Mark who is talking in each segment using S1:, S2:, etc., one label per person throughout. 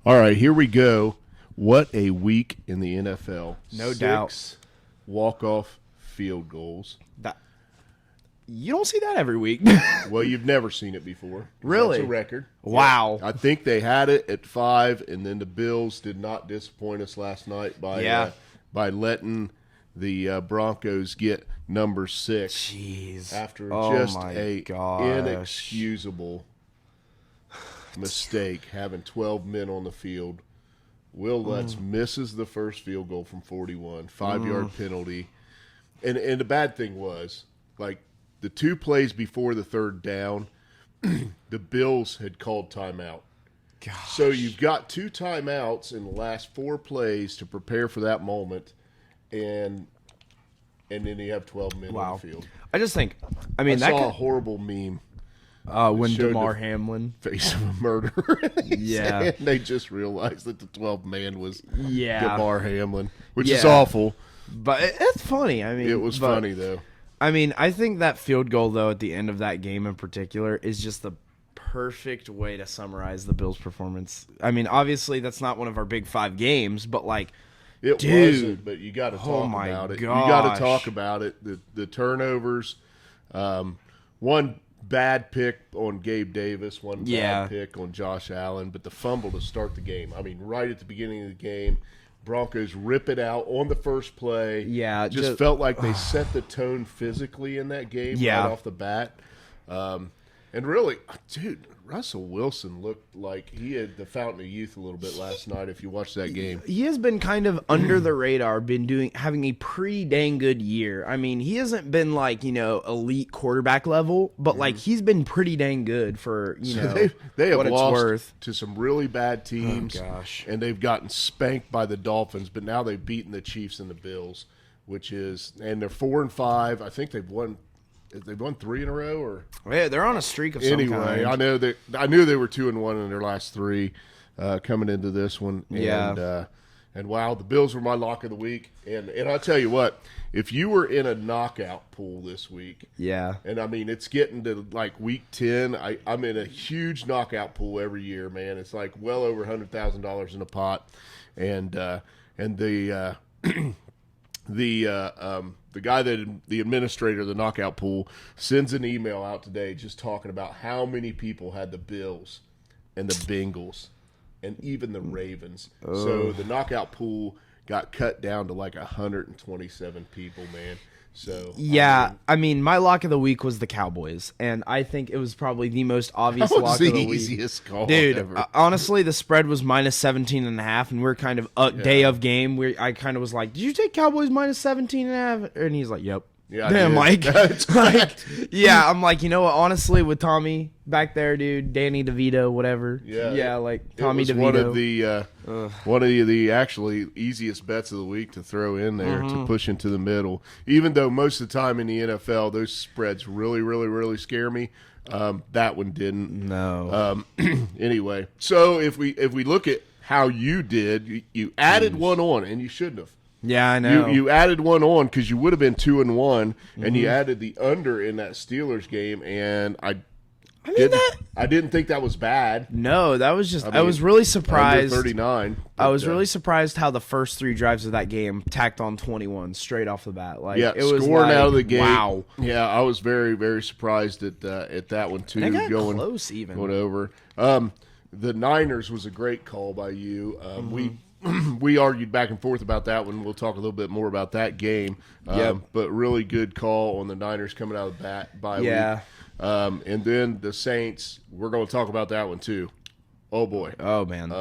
S1: All right, here we go. What a week in the NFL.
S2: No doubt.
S1: 6 walk-off field goals.
S2: That you don't see that every week.
S1: Well, you've never seen it before.
S2: Really?
S1: That's a record.
S2: Wow.
S1: Yeah. I think they had it at 5, and then the Bills did not disappoint us last night by letting the Broncos get number 6
S2: Jeez.
S1: after
S2: Oh
S1: just
S2: my
S1: a
S2: gosh.
S1: inexcusable mistake, having 12 men on the field. Will Lutz misses the first field goal from 41, 5-yard penalty. And the bad thing was, like, the 2 plays before the third down, the Bills had called timeout.
S2: Gosh.
S1: So you've got 2 timeouts in the last 4 plays to prepare for that moment, and then you have 12 men on the field.
S2: I just think, I
S1: I
S2: mean,
S1: saw a horrible meme.
S2: when
S1: showed
S2: DeMar
S1: the-
S2: Hamlin.
S1: Face of a murderer.
S2: Yeah.
S1: And they just realized that the 12th man was
S2: Yeah.
S1: DeMar Hamlin, which is
S2: Yeah.
S1: awful.
S2: But it's funny. I mean,
S1: It was
S2: but-
S1: funny, though.
S2: I mean, I think that field goal, though, at the end of that game in particular, is just the perfect way to summarize the Bills' performance. I mean, obviously, that's not one of our big 5 games, but, like,
S1: It
S2: Dude.
S1: wasn't, but you got to talk
S2: my
S1: about it. You got
S2: gosh.
S1: to talk about it. The turnovers, one bad pick on Gabe Davis, one
S2: Yeah.
S1: bad pick on Josh Allen, but the fumble to start the game. I mean, right at the beginning of the game, Broncos rip it out on the first play.
S2: Yeah,
S1: just felt like they set the tone physically in that game
S2: Yeah.
S1: right off the bat. And really, dude, Russell Wilson looked like he had the fountain of youth a little bit last night if you watched that game.
S2: he has been kind of under the radar, having a pretty dang good year. I mean, he hasn't been like, elite quarterback level, but like he's been pretty dang good for,
S1: They have
S2: what it's
S1: lost
S2: worth.
S1: to some really bad teams.
S2: Oh, gosh.
S1: And they've gotten spanked by the Dolphins, but now they've beaten the Chiefs and the Bills, and they're 4-5. I think they've won 3 in a row, or
S2: Yeah, they're on a streak of some
S1: anyway.
S2: kind.
S1: I knew they were 2-1 in their last 3 coming into this one.
S2: Yeah.
S1: And wow, the Bills were my lock of the week. And I'll tell you what, if you were in a knockout pool this week,
S2: Yeah.
S1: and I mean, it's getting to like week 10. I'm in a huge knockout pool every year, man. It's like well over $100,000 in a pot, and the guy the administrator of the knockout pool sends an email out today just talking about how many people had the Bills and the Bengals and even the Ravens. So the knockout pool got cut down to like 127 people, man. So
S2: Yeah, I mean, my lock of the week was the Cowboys, and I think it was probably the most obvious
S1: that was
S2: lock
S1: the
S2: of the week.
S1: easiest call
S2: Dude,
S1: ever.
S2: honestly, the spread was minus 17.5, and we're kind of day of game. I kind of was like, "Did you take Cowboys minus 17.5?" And he's like, "Yep."
S1: Yeah, I
S2: Damn,
S1: did.
S2: Mike.
S1: That's
S2: Like,
S1: correct.
S2: yeah, I'm like, you know what? Honestly, with Tommy back there, dude, Danny DeVito, whatever.
S1: Yeah,
S2: like Tommy
S1: it was
S2: DeVito.
S1: one of the actually easiest bets of the week to throw in there to push into the middle. Even though most of the time in the NFL those spreads really, really, really scare me, that one didn't.
S2: No.
S1: Anyway, so if we look at how you did, you added one on, and you shouldn't have.
S2: Yeah, I know.
S1: You added one on because you would have been 2-1, and you added the under in that Steelers game, and I didn't think that was bad.
S2: No, that was just. I
S1: mean,
S2: was really
S1: Under
S2: surprised.
S1: 39.
S2: I was
S1: but,
S2: really surprised how the first 3 drives of that game tacked on 21 straight off the bat. Like,
S1: yeah,
S2: it was
S1: scoring
S2: like,
S1: out of the gate.
S2: Wow,
S1: Yeah, I was very, very surprised at that one too.
S2: and it got
S1: going
S2: close even.
S1: over. The Niners was a great call by you. We argued back and forth about that one. We'll talk a little bit more about that game.
S2: Yep.
S1: But really good call on the Niners coming out of the bye
S2: Yeah.
S1: week. And then the Saints, we're going to talk about that one too. Oh boy.
S2: Oh man.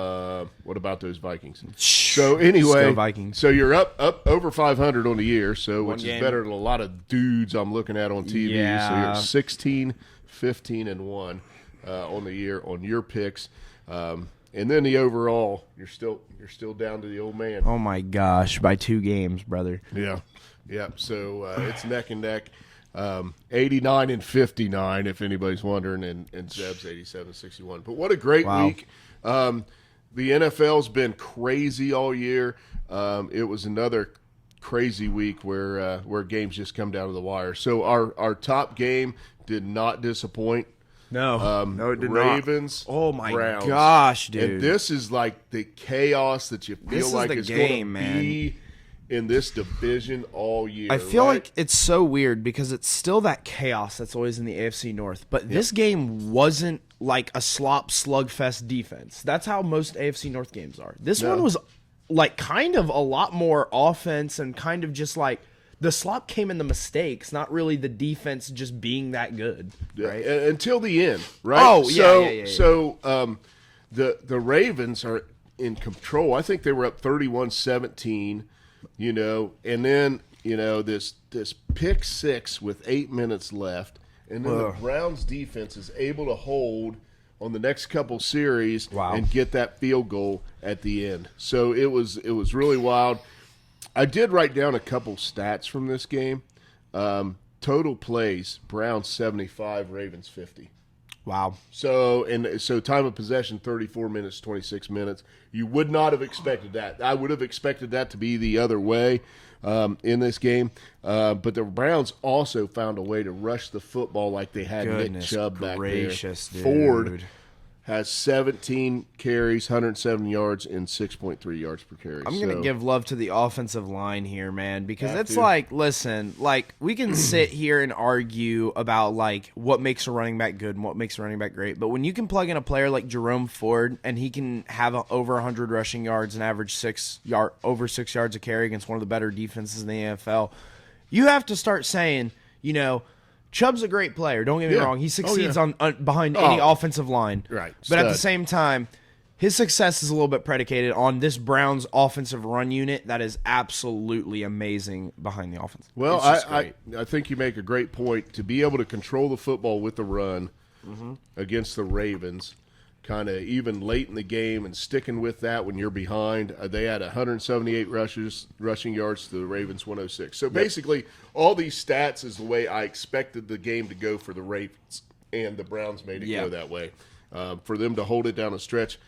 S1: What about those Vikings?
S2: So
S1: So anyway,
S2: Vikings.
S1: so you're up over 500 on the year, so
S2: One
S1: which
S2: game.
S1: is better than a lot of dudes I'm looking at on TV. So
S2: Yeah.
S1: you're 16, 15, and 1 on the year on your picks. And then the overall, you're still down to the old man.
S2: Oh my gosh, by 2 games, brother.
S1: Yeah. So it's neck and neck. 89 and 59, if anybody's wondering, and Zeb's 87-61. But what a great
S2: Wow.
S1: week. The NFL's been crazy all year. It was another crazy week where games just come down to the wire. So our top game did not disappoint.
S2: No, it did
S1: Ravens,
S2: not. Oh my
S1: Browns.
S2: gosh, dude!
S1: And this is like the chaos that you feel
S2: This
S1: like
S2: is the
S1: is going
S2: game,
S1: to be in this division all year.
S2: I feel
S1: right?
S2: like it's so weird because it's still that chaos that's always in the AFC North. But this game wasn't like a slop slugfest defense. That's how most AFC North games are. This one was like kind of a lot more offense and kind of just like the slop came in the mistakes, not really the defense just being that good, right?
S1: Until the end, right?
S2: Oh, yeah.
S1: So the Ravens are in control. I think they were up 31-17, and then, this pick six with 8 minutes left, and then the Browns defense is able to hold on the next couple series and get that field goal at the end. So it was really wild. I did write down a couple stats from this game. Total plays, Browns 75, Ravens 50.
S2: Wow.
S1: So time of possession 34 minutes, 26 minutes. You would not have expected that. I would have expected that to be the other way in this game. But the Browns also found a way to rush the football like they had Nick Chubb back there.
S2: Dude.
S1: Ford has 17 carries, 107 yards, and 6.3 yards per carry.
S2: I'm going to give love to the offensive line here, man, because it's like, listen, like we can sit here and argue about like what makes a running back good and what makes a running back great, but when you can plug in a player like Jerome Ford and he can have over 100 rushing yards and average over 6 yards a carry against one of the better defenses in the NFL, you have to start saying, Chubb's a great player. Don't get me wrong. He succeeds on behind any offensive line.
S1: Right.
S2: But at the same time, his success is a little bit predicated on this Browns offensive run unit that is absolutely amazing behind the offense.
S1: Well, I think you make a great point. To be able to control the football with the run against the Ravens, kind of even late in the game and sticking with that when you're behind. They had 178 rushing yards to the Ravens 106. So basically, all these stats is the way I expected the game to go for the Ravens, and the Browns made it go that way. For them to hold it down a stretch,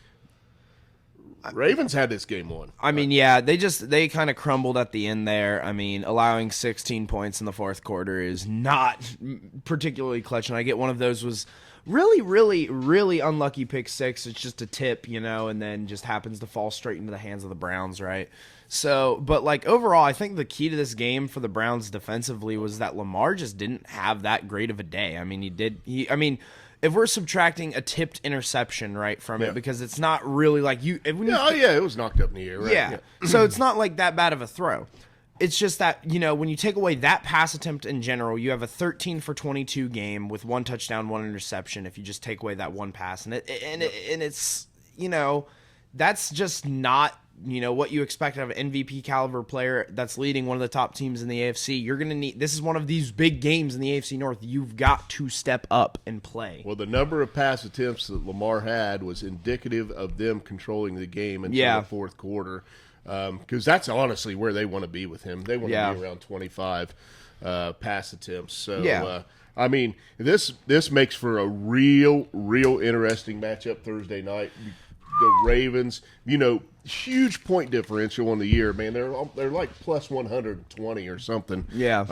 S1: Ravens had this game won.
S2: I mean, they kind of crumbled at the end there. I mean, allowing 16 points in the fourth quarter is not particularly clutch, and I get one of those was really, really, really unlucky pick six. It's just a tip, and then just happens to fall straight into the hands of the Browns, right? So, but like overall, I think the key to this game for the Browns defensively was that Lamar just didn't have that great of a day. I mean, if we're subtracting a tipped interception, right, from it, because it's not really like it
S1: was knocked up in the air, right?
S2: Yeah. So it's not like that bad of a throw. It's just that, when you take away that pass attempt in general, you have a 13 for 22 game with 1 touchdown, 1 interception if you just take away that one pass. And it's, that's just not, what you expect out of an MVP caliber player that's leading one of the top teams in the AFC. You're going to need, this is one of these big games in the AFC North. You've got to step up and play.
S1: Well, the number of pass attempts that Lamar had was indicative of them controlling the game until the fourth quarter. Because that's honestly where they want to be with him. They want to be around 25 pass attempts. So, I mean, this makes for a real interesting matchup Thursday night. The Ravens, huge point differential on the year, man. They're like plus 120 or something.
S2: Yeah.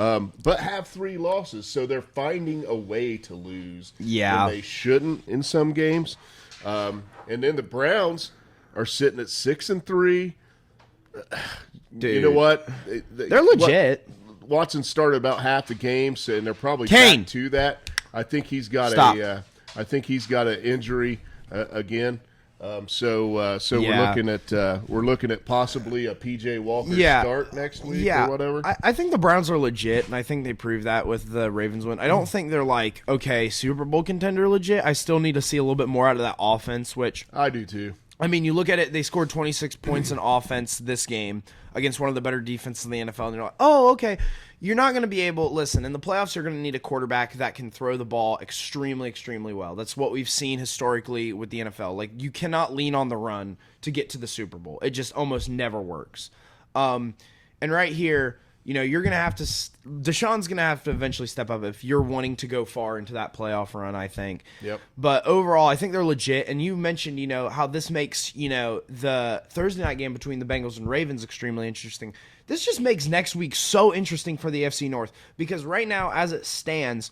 S1: But have 3 losses, so they're finding a way to lose.
S2: Yeah.
S1: When they shouldn't in some games. And then the Browns are sitting at 6-3.
S2: Dude.
S1: You know what?
S2: They're legit.
S1: Watson started about half the games, and they're probably
S2: Kane.
S1: back to that. I think he's got an injury again. So we're looking at possibly a PJ Walker start next week or whatever.
S2: I think the Browns are legit, and I think they proved that with the Ravens win. I don't think they're like, okay, Super Bowl contender legit. I still need to see a little bit more out of that offense, which
S1: I do too.
S2: I mean, you look at it, they scored 26 points in offense this game against one of the better defenses in the NFL, and you're like, oh, okay. You're not going to be able – listen, in the playoffs, you're going to need a quarterback that can throw the ball extremely, extremely well. That's what we've seen historically with the NFL. Like, you cannot lean on the run to get to the Super Bowl. It just almost never works. And right here – you're going to have to – Deshaun's going to have to eventually step up if you're wanting to go far into that playoff run, I think.
S1: Yep.
S2: But overall, I think they're legit. And you mentioned, how this makes, the Thursday night game between the Bengals and Ravens extremely interesting. This just makes next week so interesting for the AFC North because right now, as it stands,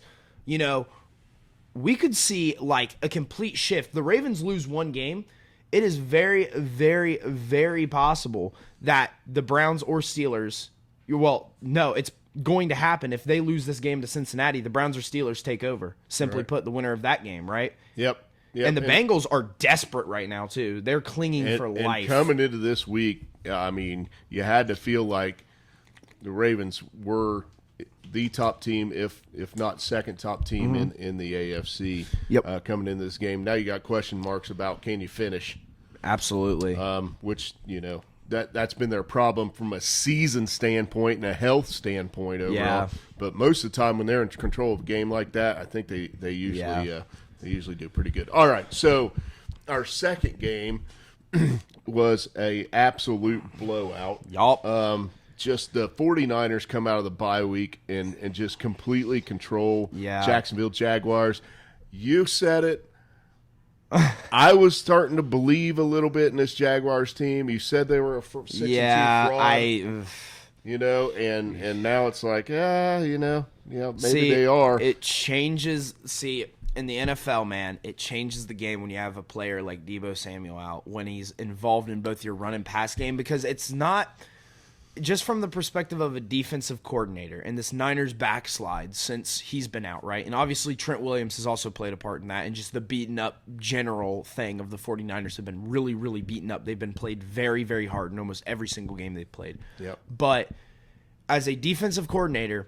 S2: we could see like a complete shift. The Ravens lose one game. It is very, very, very possible that the Browns or Steelers, well, no, it's going to happen. If they lose this game to Cincinnati, the Browns or Steelers take over. Simply put, the winner of that game, right?
S1: Yep.
S2: And the Bengals are desperate right now, too. They're clinging for life.
S1: And coming into this week, I mean, you had to feel like the Ravens were the top team, if not second top team in the AFC.
S2: Yep.
S1: Coming into this game. Now you got question marks about can you finish?
S2: Absolutely.
S1: Which, that's been their problem from a season standpoint and a health standpoint overall.
S2: Yeah.
S1: But most of the time when they're in control of a game like that, I think they usually do pretty good. All right, so our second game was a absolute blowout.
S2: Yup.
S1: Just the 49ers come out of the bye week and just completely control Jacksonville Jaguars. You said it. I was starting to believe a little bit in this Jaguars team. You said they were a 6-2 fraud. And now it's like, maybe they are.
S2: It changes. See, in the NFL, man, it changes the game when you have a player like Deebo Samuel out, when he's involved in both your run and pass game, because it's not just from the perspective of a defensive coordinator and this Niners backslide since he's been out, right? And obviously Trent Williams has also played a part in that, and just the beaten up general thing of the 49ers have been really, really beaten up. They've been played very, very hard in almost every single game they've played.
S1: Yep.
S2: But as a defensive coordinator,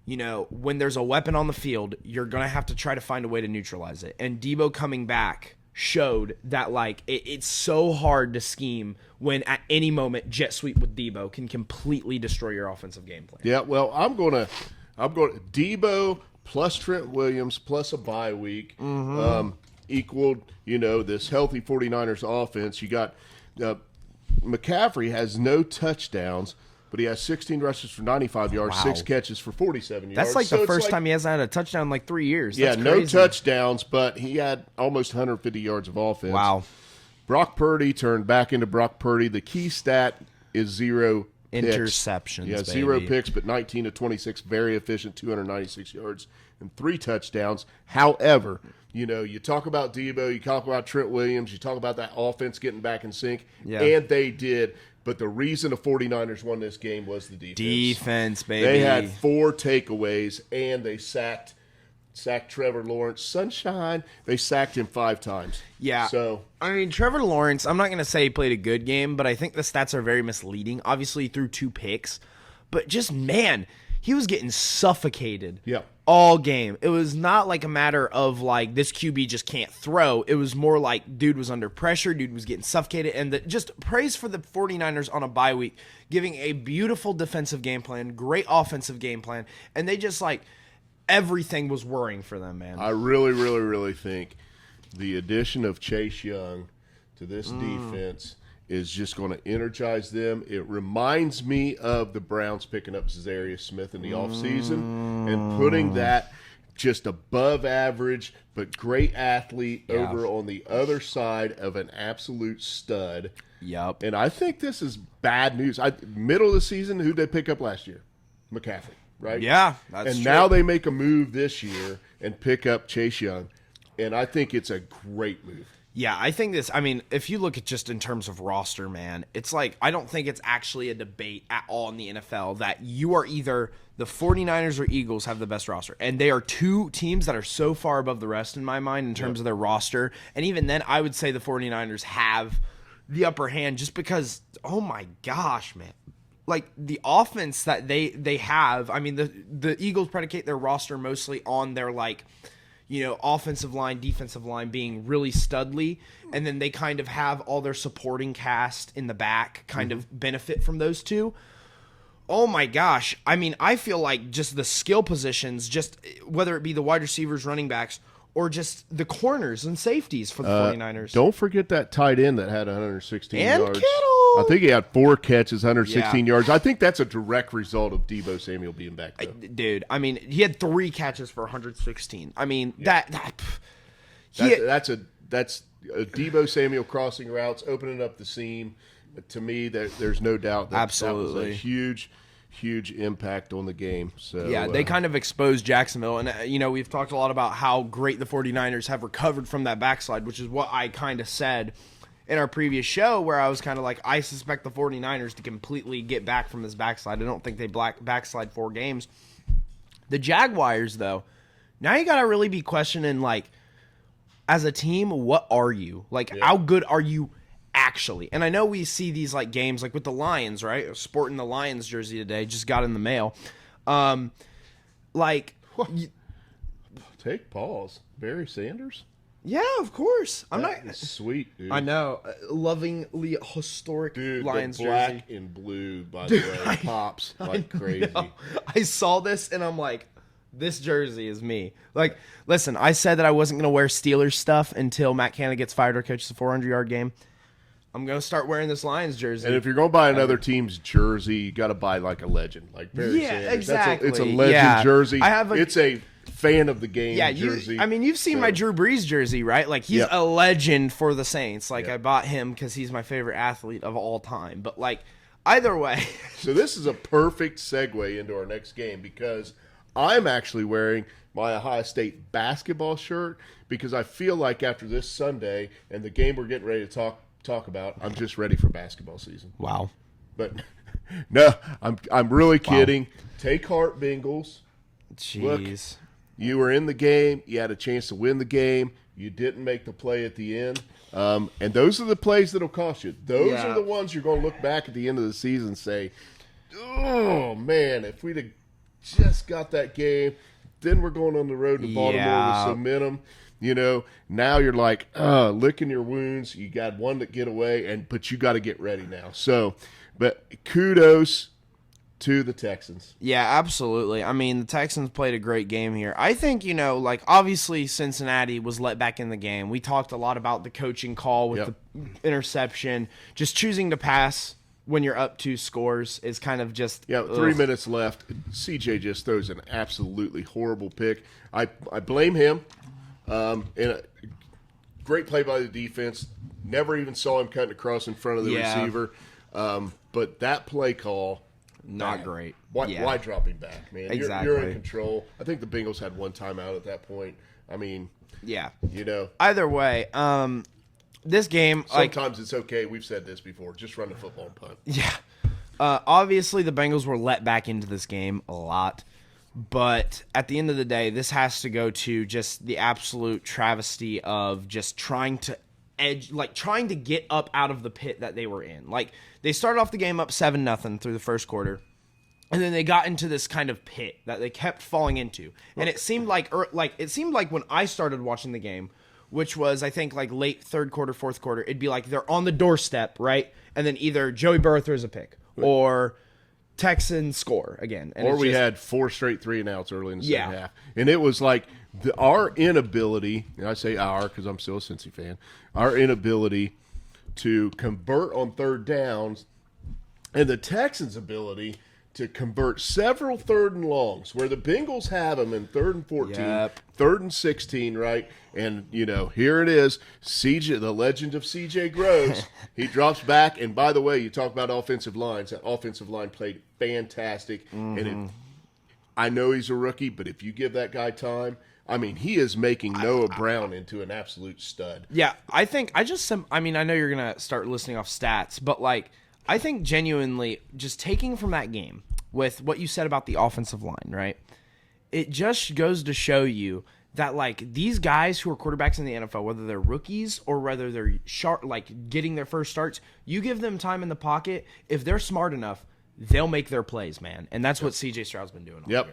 S2: when there's a weapon on the field, you're going to have to try to find a way to neutralize it. And Deebo coming back showed that, like, it's so hard to scheme when at any moment jet sweep with Deebo can completely destroy your offensive game plan.
S1: Yeah, well, I'm going Deebo plus Trent Williams plus a bye week equaled, this healthy 49ers offense. You got McCaffrey has no touchdowns, but he has 16 rushes for 95 yards, 6 catches for 47 yards.
S2: That's like the first time he hasn't had a touchdown in like 3 years. That's
S1: no
S2: crazy.
S1: touchdowns, but he had almost 150 yards of offense.
S2: Wow.
S1: Brock Purdy turned back into Brock Purdy. The key stat is 0
S2: interceptions.
S1: Yeah, 0 picks, but 19 to 26, very efficient, 296 yards and 3 touchdowns. However, you talk about Deebo, you talk about Trent Williams, you talk about that offense getting back in sync, and they did. But the reason the 49ers won this game was the defense.
S2: Defense, baby.
S1: They had 4 takeaways, and they sacked Trevor Lawrence. Sunshine, they sacked him 5 times.
S2: Yeah.
S1: So,
S2: I mean, Trevor Lawrence, I'm not going to say he played a good game, but I think the stats are very misleading. Obviously, he threw 2 picks. But just, man, he was getting suffocated.
S1: Yeah.
S2: All game. It was not like a matter of like this QB just can't throw. It was more like dude was under pressure, dude was getting suffocated, and just praise for the 49ers on a bye week, giving a beautiful defensive game plan, great offensive game plan, and they just like everything was worrying for them, man.
S1: I really, really, really think the addition of Chase Young to this defense is just going to energize them. It reminds me of the Browns picking up Za'Darius Smith in the offseason and putting that just above average but great athlete over on the other side of an absolute stud.
S2: Yep.
S1: And I think this is bad news. Middle of the season, who did they pick up last year? McCaffrey, right?
S2: Yeah, that's true.
S1: Now they make a move this year and pick up Chase Young, and I think it's a great move.
S2: Yeah, I think this, I mean, if you look at just in terms of roster, man, it's like, I don't think it's actually a debate at all in the NFL that you are either the 49ers or Eagles have the best roster. And they are 2 teams that are so far above the rest in my mind in terms of their roster. And even then, I would say the 49ers have the upper hand just because, oh my gosh, man. Like, the offense that they have, I mean, the Eagles predicate their roster mostly on their, like, offensive line, defensive line being really studly, and then they kind of have all their supporting cast in the back kind of benefit from those 2. Oh my gosh. I mean, I feel like just the skill positions, just whether it be the wide receivers, running backs, or just the corners and safeties for the 49ers.
S1: Don't forget that tight end that had 116
S2: and
S1: yards.
S2: Kittle.
S1: I think he had 4 catches, 116 yards. I think that's a direct result of Deebo Samuel being back, though.
S2: Dude, I mean, he had 3 catches for 116. I mean, that's
S1: a Deebo Samuel crossing routes, opening up the seam. To me, there's no doubt that
S2: absolutely
S1: that was a huge huge impact on the game. So
S2: Yeah, they kind of exposed Jacksonville. And, we've talked a lot about how great the 49ers have recovered from that backslide, which is what I kind of said in our previous show, where I was kind of like, I suspect the 49ers to completely get back from this backslide. I don't think they backslide 4 games. The Jaguars, though, now you got to really be questioning, like, as a team, what are you? Like, how good are you actually? And I know we see these, like, games, like with the Lions, right? I was sporting the Lions jersey today, just got in the mail.
S1: Take pause. Barry Sanders?
S2: Yeah, of course.
S1: That is sweet, dude.
S2: I know. Lovingly historic Lions
S1: the black
S2: jersey.
S1: and blue, by the way, pops like crazy.
S2: I saw this and I'm like, this jersey is me. Like, listen, I said that I wasn't going to wear Steelers stuff until Matt Canada gets fired or coaches a 400-yard game. I'm going to start wearing this Lions jersey.
S1: And if you're going to buy another team's jersey, you got to buy like a legend, like Barry Sanders.
S2: Exactly.
S1: It's a legend jersey. It's a fan of the game jersey.
S2: You've seen my Drew Brees jersey, right? Like, he's a legend for the Saints. Like, I bought him because he's my favorite athlete of all time. But, like, either way.
S1: So this is a perfect segue into our next game because I'm actually wearing my Ohio State basketball shirt because I feel like after this Sunday and the game we're getting ready to talk about, I'm just ready for basketball season.
S2: Wow.
S1: But no, I'm really kidding. Take heart, Bengals.
S2: Jeez.
S1: Look, you were in the game. You had a chance to win the game. You didn't make the play at the end. And those are the plays that'll cost you. Those are the ones you're going to look back at the end of the season and say, oh, man, if we'd have just got that game, then we're going on the road to Baltimore with some momentum. Now you're like, licking your wounds. You got one to get away, but you got to get ready now. So, but kudos to the Texans.
S2: Yeah, absolutely. I mean, the Texans played a great game here. I think, obviously Cincinnati was let back in the game. We talked a lot about the coaching call with the interception. Just choosing to pass when you're up 2 scores is kind of just...
S1: 3 minutes left. CJ just throws an absolutely horrible pick. I blame him. And a great play by the defense. Never even saw him cutting across in front of the receiver. But that play call...
S2: Not great.
S1: Why drop him back, man?
S2: Exactly.
S1: You're in control. I think the Bengals had one timeout at that point. I mean,
S2: Either way, this game...
S1: Sometimes it's okay. We've said this before. Just run the football and punt.
S2: Yeah. Obviously, the Bengals were let back into this game a lot. But at the end of the day, this has to go to just the absolute travesty of just trying to get up out of the pit that they were in. Like, they started off the game up 7-0 through the first quarter, and then they got into this kind of pit that they kept falling into. And it seemed like when I started watching the game, which was, I think, like late third quarter, fourth quarter, it'd be like they're on the doorstep, right? And then either Joey Burrow throws a pick or Texans score again. And
S1: or we had 4 straight 3-and-outs early in the second half. And it was like our inability, and I say our because I'm still a Cincy fan, our inability to convert on third downs and the Texans' ability to convert several 3rd and longs where the Bengals have them in 3rd and 14, 3rd and 16, right? And, here it is, CJ, the legend of CJ Groves. He drops back, and by the way, you talk about offensive lines. That offensive line played fantastic. And I know he's a rookie, but if you give that guy time, I mean, he is making Noah Brown into an absolute stud.
S2: Yeah, I know you're going to start listing off stats, but, I think genuinely just taking from that game with what you said about the offensive line, right? It just goes to show you that, these guys who are quarterbacks in the NFL, whether they're rookies or whether they're getting their first starts, you give them time in the pocket. If they're smart enough, they'll make their plays, man. And that's what C.J. Stroud's been doing all year.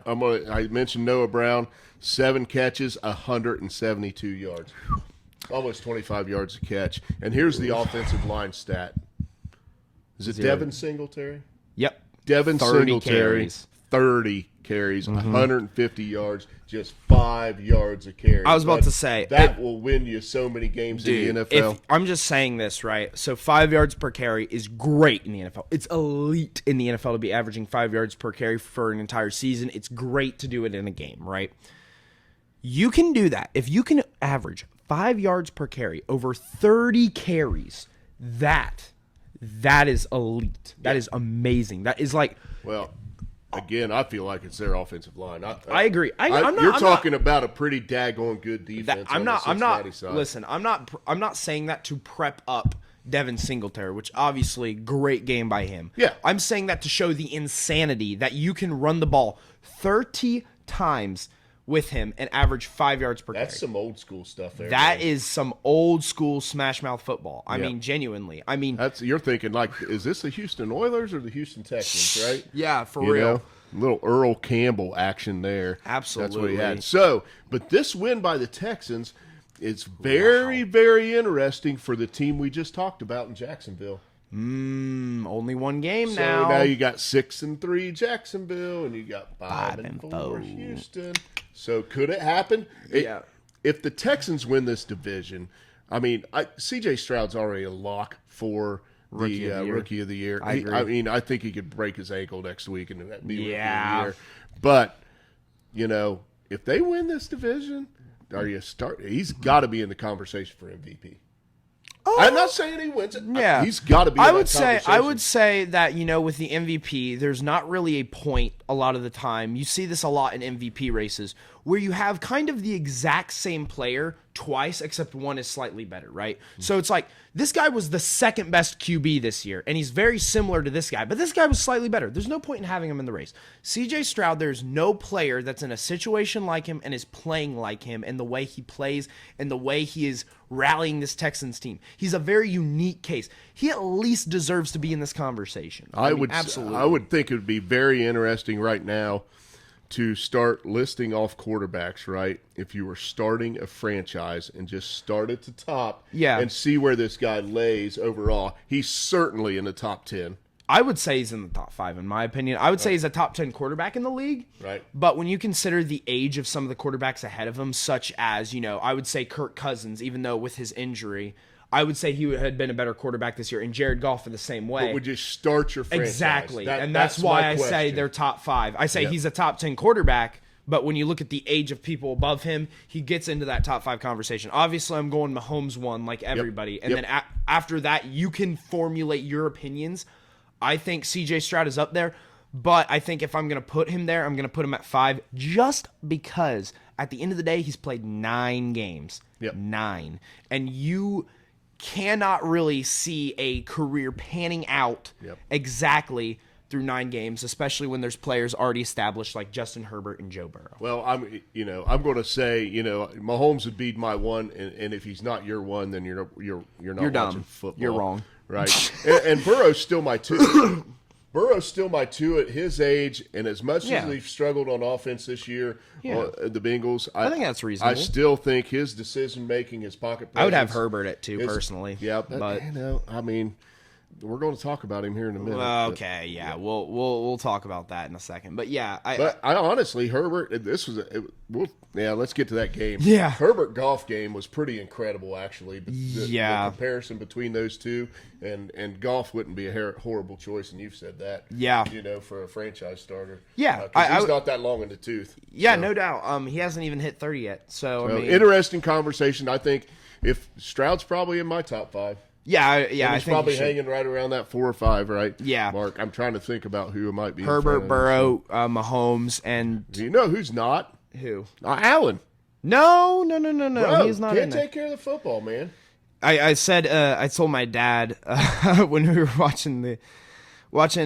S1: I mentioned Noah Brown, 7 catches, 172 yards. Almost 25 yards a catch. And here's the offensive line stat. Is it Devin Singletary?
S2: Yep.
S1: Devin
S2: 30
S1: Singletary,
S2: carries.
S1: 30 carries, 150 yards, just 5 yards a carry.
S2: I was about to say.
S1: That will win you so many games in the NFL.
S2: I'm just saying this, right? So 5 yards per carry is great in the NFL. It's elite in the NFL to be averaging 5 yards per carry for an entire season. It's great to do it in a game, right? You can do that. If you can average 5 yards per carry over 30 carries, that is elite. That is amazing. That is
S1: again, I feel like it's their offensive line.
S2: I agree.
S1: You're talking about a pretty daggone good defense.
S2: I'm
S1: on the
S2: not.
S1: Cincinnati side.
S2: Listen, I'm not saying that to prep up Devin Singletary, which obviously great game by him.
S1: Yeah.
S2: I'm saying that to show the insanity that you can run the ball 30 times with him and average 5 yards per carry.
S1: That's some old school stuff there.
S2: That
S1: man.
S2: is some old school smash mouth football. I mean, genuinely. I mean,
S1: You're thinking like, is this the Houston Oilers or the Houston Texans, right?
S2: yeah, for
S1: You
S2: real.
S1: know? Little Earl Campbell action there.
S2: Absolutely.
S1: That's what he had. So, but this win by the Texans is very, very interesting for the team we just talked about in Jacksonville.
S2: Only one game
S1: So
S2: now.
S1: now you got 6-3 Jacksonville, and you got 5-4 Houston. So could it happen?
S2: Yeah.
S1: If the Texans win this division, I mean, C.J. Stroud's already a lock for
S2: Rookie of the year.
S1: Rookie of the Year.
S2: I agree.
S1: I mean, I think he could break his ankle next week and be Rookie of
S2: Yeah.
S1: the Year. But if they win this division, he's got to be in the conversation for MVP. I'm not saying he wins it.
S2: Yeah,
S1: He's got to be.
S2: I would say that with the MVP, there's not really a point a lot of the time. You see this a lot in MVP races where you have kind of the exact same player twice, except one is slightly better, right? So it's like this guy was the second best QB this year, and he's very similar to this guy, but this guy was slightly better. There's no point in having him in the race. CJ Stroud, there's no player that's in a situation like him and is playing like him in the way he plays and the way he is rallying this Texans team. He's a very unique case. He at least deserves to be in this conversation. I mean, absolutely.
S1: I would think it would be very interesting right now to start listing off quarterbacks, right? If you were starting a franchise and just start at the top and see where this guy lays overall. He's certainly in the top 10.
S2: I would say he's in the top 5, in my opinion. I would say he's a top 10 quarterback in the league.
S1: Right.
S2: But when you consider the age of some of the quarterbacks ahead of him, such as, I would say Kirk Cousins, even though with his injury, I would say he had been a better quarterback this year, and Jared Goff in the same way.
S1: But would you start your franchise?
S2: Exactly. And that's why I say they're top 5. I say he's a top 10 quarterback, but when you look at the age of people above him, he gets into that top 5 conversation. Obviously, I'm going Mahomes 1 like everybody. And then after that, you can formulate your opinions. I think CJ Stroud is up there, but I think if I'm going to put him there, I'm going to put him at 5 just because at the end of the day, he's played 9 games. 9. And you cannot really see a career panning out exactly through 9 games, especially when there's players already established like Justin Herbert and Joe Burrow.
S1: Well, I'm going to say, Mahomes would be my 1, and if he's not your 1, then you're not watching
S2: dumb.
S1: football.
S2: You're wrong.
S1: Right. and Burrow's still my 2. Burrow's still my 2 at his age, and as much as they've struggled on offense this year, the Bengals,
S2: I think that's reasonable.
S1: I still think his decision making, his pocket presence,
S2: I would have Herbert at 2 personally.
S1: Yeah, but I mean, we're going to talk about him here in a minute.
S2: Okay, we'll talk about that in a second. But
S1: I honestly, Herbert, let's get to that game.
S2: Yeah,
S1: Herbert Goff game was pretty incredible, actually. The comparison between those two, and Goff wouldn't be a horrible choice, and you've said that.
S2: Yeah,
S1: for a franchise starter.
S2: Yeah,
S1: he's not that long in the tooth.
S2: Yeah, so. No doubt. He hasn't even hit 30 yet. So I mean,
S1: interesting conversation. I think if Stroud's probably in my top 5.
S2: Yeah.
S1: He's
S2: I think
S1: probably hanging right around that 4 or 5, right?
S2: Yeah,
S1: Mark. I'm trying to think about who it might be.
S2: Herbert, Burrow, Mahomes, and
S1: do you know who's not?
S2: Who?
S1: Allen.
S2: No.
S1: Bro,
S2: he's not in there.
S1: Take care of the football, man.
S2: I said I told my dad when we were watching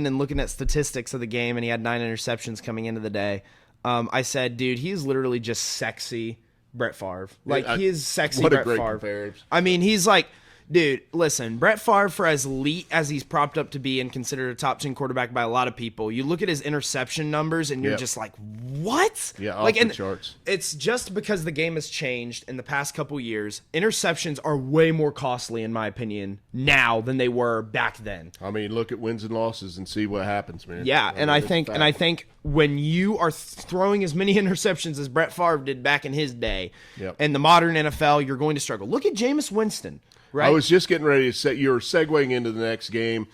S2: and looking at statistics of the game, and he had 9 interceptions coming into the day. I said, dude, he's literally just sexy Brett Favre. Like he is sexy
S1: what
S2: Brett
S1: a great
S2: Favre.
S1: Comparison.
S2: I mean, he's like. Dude, listen, Brett Favre, for as elite as he's propped up to be and considered a top 10 quarterback by a lot of people, you look at his interception numbers and you're just like, what?
S1: Yeah, off the charts.
S2: It's just because the game has changed in the past couple years. Interceptions are way more costly, in my opinion, now than they were back then.
S1: I mean, look at wins and losses and see what happens, man.
S2: Yeah, I think when you are throwing as many interceptions as Brett Favre did back in his day, in the modern NFL, you're going to struggle. Look at Jameis Winston. Right.
S1: I was just getting ready to say you're segueing into the next game.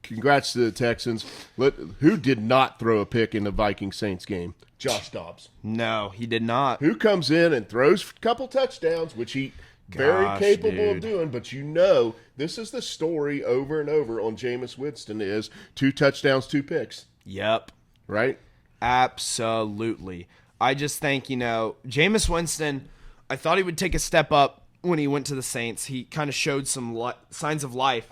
S1: Congrats to the Texans. Who did not throw a pick in the Vikings-Saints game? Josh Dobbs.
S2: No, he did not.
S1: Who comes in and throws a couple touchdowns, which he very capable of doing. But this is the story over and over on Jameis Winston is 2 touchdowns, 2 picks.
S2: Yep.
S1: right?
S2: Absolutely. I just think, Jameis Winston, I thought he would take a step up when he went to the Saints. He kind of showed some signs of life.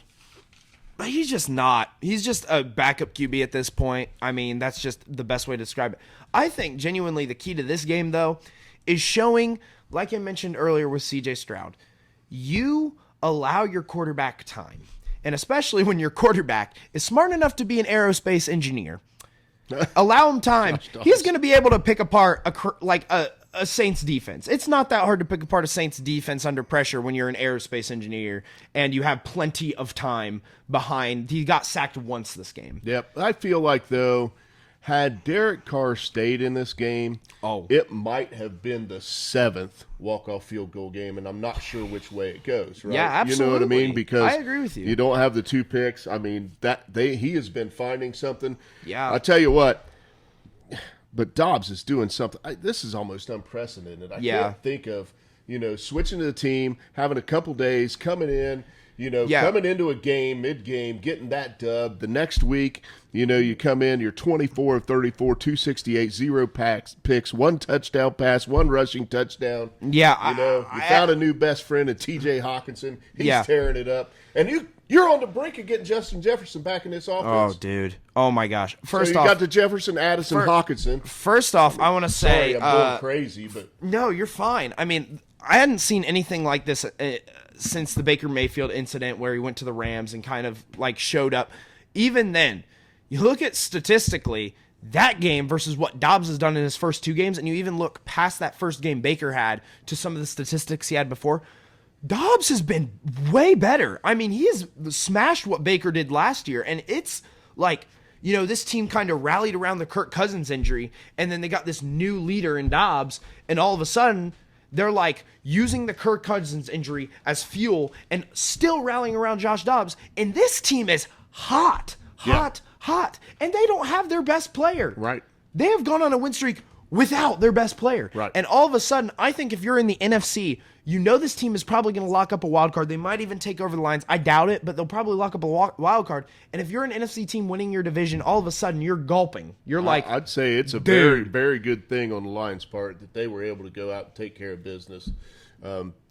S2: But he's just not. He's just a backup QB at this point. I mean, that's just the best way to describe it. I think genuinely the key to this game, though, is showing, like I mentioned earlier with CJ Stroud, you allow your quarterback time. And especially when your quarterback is smart enough to be an aerospace engineer. Allow him time. He's going to be able to pick apart a Saints defense. It's not that hard to pick apart a Saints defense under pressure when you're an aerospace engineer and you have plenty of time behind. He got sacked once this game.
S1: Yep. I feel like, though, had Derek Carr stayed in this game, it might have been the 7th walk-off field goal game, and I'm not sure which way it goes, right?
S2: Yeah, absolutely.
S1: You know what I mean? Because
S2: I agree with you.
S1: You don't have the 2 picks. I mean, he has been finding something.
S2: Yeah.
S1: I tell you what, but Dobbs is doing something. This is almost unprecedented. I can't think of, switching to the team, having a couple days, coming in, coming into a game, mid-game, getting that dub. The next week, you come in, you're 24 of 34, 268, 0 picks, 1 touchdown pass, 1 rushing touchdown.
S2: Yeah.
S1: You found a new best friend in TJ Hawkinson. He's tearing it up. And you're on the brink of getting Justin Jefferson back in this offense.
S2: Oh, dude. Oh, my gosh. First
S1: off,
S2: off,
S1: you got the Jefferson, Addison, Hawkinson.
S2: First off, I want to say...
S1: Sorry, I'm going crazy, but...
S2: No, you're fine. I mean, I hadn't seen anything like this since the Baker Mayfield incident where he went to the Rams and kind of showed up. Even then, you look at statistically that game versus what Dobbs has done in his first 2 games, and you even look past that first game Baker had to some of the statistics he had before. Dobbs has been way better. I mean, he has smashed what Baker did last year, and it's this team kind of rallied around the Kirk Cousins injury, and then they got this new leader in Dobbs, and all of a sudden they're using the Kirk Cousins injury as fuel and still rallying around Josh Dobbs, and this team is hot, and they don't have their best player.
S1: Right.
S2: They have gone on a win streak without their best player.
S1: Right.
S2: And all of a sudden, I think if you're in the NFC, this team is probably going to lock up a wild card. They might even take over the Lions. I doubt it, but they'll probably lock up a wild card. And if you're an NFC team winning your division, all of a sudden you're gulping. You're
S1: I'd say it's a very, very good thing on the Lions' part that they were able to go out and take care of business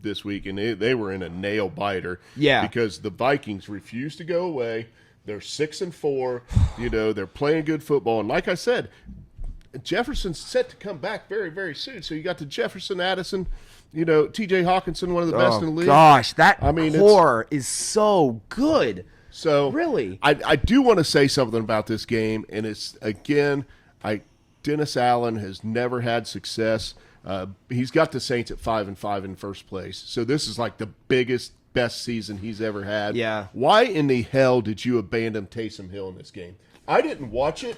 S1: this week. And they were in a nail biter.
S2: Yeah.
S1: Because the Vikings refused to go away. They're 6-4. They're playing good football. And like I said, Jefferson's set to come back very, very soon. So you got the Jefferson, Addison, TJ Hawkinson, one of the best in the league.
S2: Gosh, core is so good.
S1: So
S2: really,
S1: I do want to say something about this game, and it's again, Dennis Allen has never had success. He's got the Saints at 5-5 in first place. So this is the biggest, best season he's ever had.
S2: Yeah.
S1: Why in the hell did you abandon Taysom Hill in this game? I didn't watch it.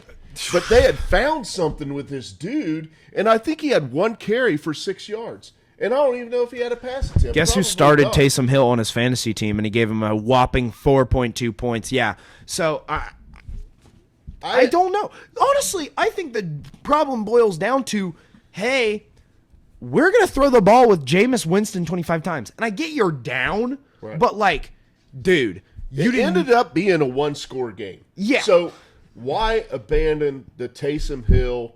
S1: But they had found something with this dude, and I think he had 1 carry for 6 yards. And I don't even know if he had a pass attempt.
S2: Guess who started Taysom Hill on his fantasy team, and he gave him a whopping 4.2 points. Yeah. So I don't know. Honestly, I think the problem boils down to, hey, we're going to throw the ball with Jameis Winston 25 times. And I get you're down, but dude,
S1: it ended up being a 1-score game.
S2: Yeah.
S1: So why abandon the Taysom Hill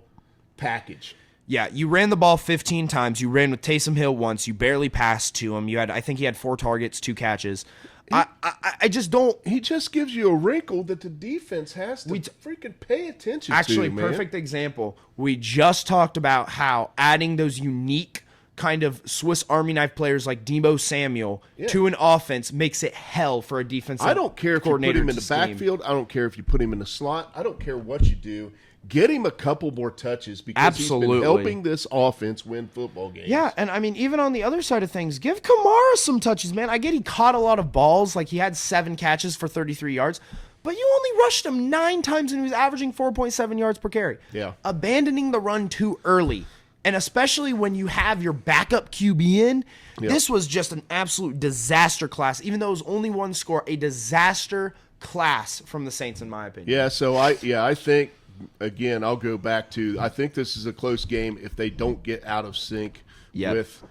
S1: package?
S2: Yeah, you ran the ball 15 times. You ran with Taysom Hill once. You barely passed to him. I think he had 4 targets, 2 catches. I just don't.
S1: He just gives you a wrinkle that the defense has to freaking pay attention to.
S2: Actually, perfect example. We just talked about how adding those unique kind of Swiss Army knife players like Deebo Samuel to an offense makes it hell for a defensive
S1: I don't care if you put him in the backfield. I don't care if you put him in the slot. I don't care what you do. Get him a couple more touches because he's been helping this offense win football games.
S2: Yeah, and I mean, even on the other side of things, give Kamara some touches, man. I get he caught a lot of balls. He had 7 catches for 33 yards. But you only rushed him 9 times and he was averaging 4.7 yards per carry.
S1: Yeah.
S2: Abandoning the run too early. And especially when you have your backup QB in, this was just an absolute disaster class. Even though it was only 1 score, a disaster class from the Saints, in my opinion.
S1: Yeah, so I think, again, I'll go back to, I think this is a close game if they don't get out of sync with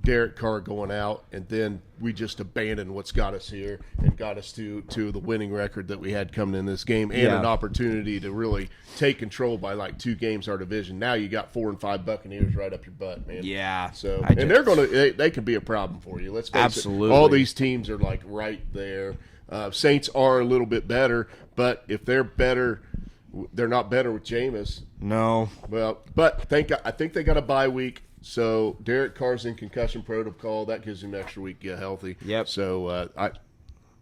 S1: Derek Carr going out, and then we just abandoned what's got us here and got us to the winning record that we had coming in this game, and an opportunity to really take control by like 2 games our division. Now you got 4 and 5 Buccaneers right up your butt, man.
S2: Yeah.
S1: So they're gonna they can be a problem for you. Let's face it. All these teams are like right there. Saints are a little bit better, but if they're better, they're not better with Jameis.
S2: No.
S1: Well, but I think they got a bye week. So Derek Carr's in concussion protocol. That gives him an extra week to get healthy.
S2: Yep.
S1: So